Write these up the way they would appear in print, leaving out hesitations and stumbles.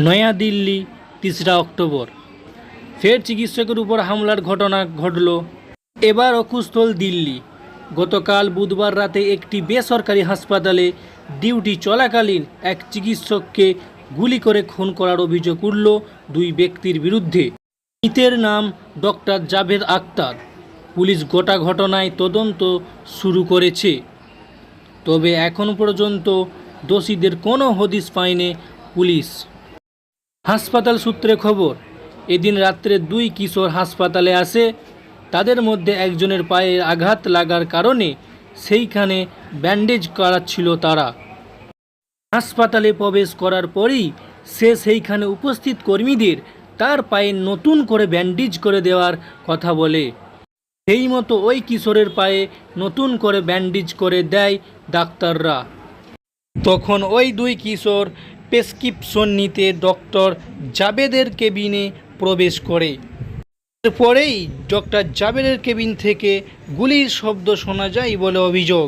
New Delhi ৩রা October ফের চিকিৎসকের উপর হামলার ঘটনা ঘটল। এবার অকুস্থল দিল্লি। গতকাল বুধবার রাতে একটি বেসরকারি হাসপাতালে ডিউটি চলাকালীন এক চিকিৎসককে গুলি করে খুন করার অভিযোগ উঠল দুই ব্যক্তির বিরুদ্ধে। মৃতের নাম ডক্টর জাভেদ আক্তার। পুলিশ গোটা ঘটনায় তদন্ত শুরু করেছে, তবে এখন পর্যন্ত দোষীদের কোনো হদিশ পায়নি পুলিশ। হাসপাতাল সূত্রে খবর, এদিন রাত্রে দুই কিশোর হাসপাতালে আসে। তাদের মধ্যে একজনের পায়ে আঘাত লাগার কারণে সেইখানে ব্যান্ডেজ করাচ্ছিল তারা। হাসপাতালে প্রবেশ করার পরই সে সেইখানে উপস্থিত কর্মীদের তার পায়ে নতুন করে ব্যান্ডেজ করে দেওয়ার কথা বলে। সেই মতো ওই কিশোরের পায়ে নতুন করে ব্যান্ডেজ করে দেয় ডাক্তাররা। তখন ওই দুই কিশোর প্রেসক্রিপশন নিতে ডক্টর জাবেদের কেবিনে প্রবেশ করে। এরপরেই ডক্টর জাবেদের কেবিন থেকে গুলির শব্দ শোনা যায় বলে অভিযোগ।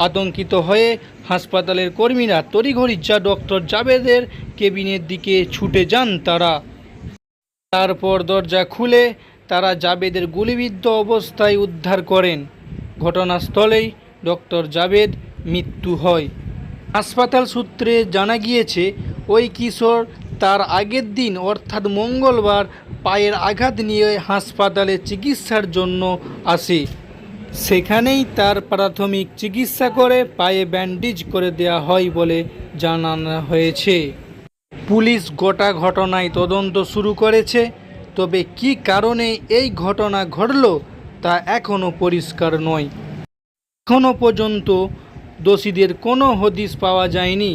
আতঙ্কিত হয়ে হাসপাতালের কর্মীরা তড়িঘড়ি ডক্টর জাবেদের কেবিনের দিকে ছুটে যান তারা। তারপর দরজা খুলে তারা জাবেদের গুলিবিদ্ধ অবস্থায় উদ্ধার করেন। ঘটনাস্থলেই ডক্টর জাবেদ মৃত্যু হয়। হাসপাতাল সূত্রে জানা গিয়েছে, ওই কিশোর তার আগের দিন অর্থাৎ মঙ্গলবার পায়ের আঘাত নিয়ে হাসপাতালে চিকিৎসার জন্য আসে। সেখানেই তার প্রাথমিক চিকিৎসা করে পায়ে ব্যান্ডেজ করে দেওয়া হয় বলে জানানো হয়েছে। পুলিশ গোটা ঘটনায় তদন্ত শুরু করেছে, তবে কী কারণে এই ঘটনা ঘটল তা এখনও পরিষ্কার নয়। এখনও পর্যন্ত দোষীদের কোনো হদিশ পাওয়া যায়নি।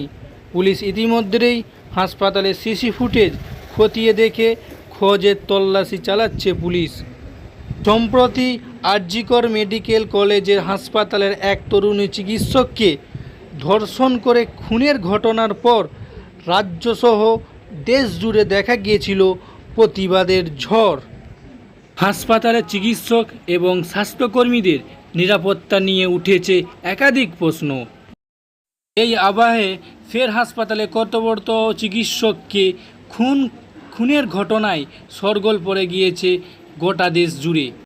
পুলিশ ইতিমধ্যেই হাসপাতালের সিসি ফুটেজ খতিয়ে দেখে খোঁজের তল্লাশি চালাচ্ছে পুলিশ। সম্প্রতি আরজিকর মেডিকেল কলেজের হাসপাতালের এক তরুণী চিকিৎসককে ধর্ষণ করে খুনের ঘটনার পর রাজ্যসহ দেশ জুড়ে দেখা গিয়েছিল প্রতিবাদের ঝড়। হাসপাতালের চিকিৎসক এবং স্বাস্থ্যকর্মীদের নিরাপত্তা নিয়ে উঠেছে একাধিক প্রশ্ন। এই আবহে ফের হাসপাতালে কর্তব্যরত চিকিৎসককে খুনের ঘটনায় শোরগোল পড়ে গিয়েছে গোটা দেশ জুড়ে।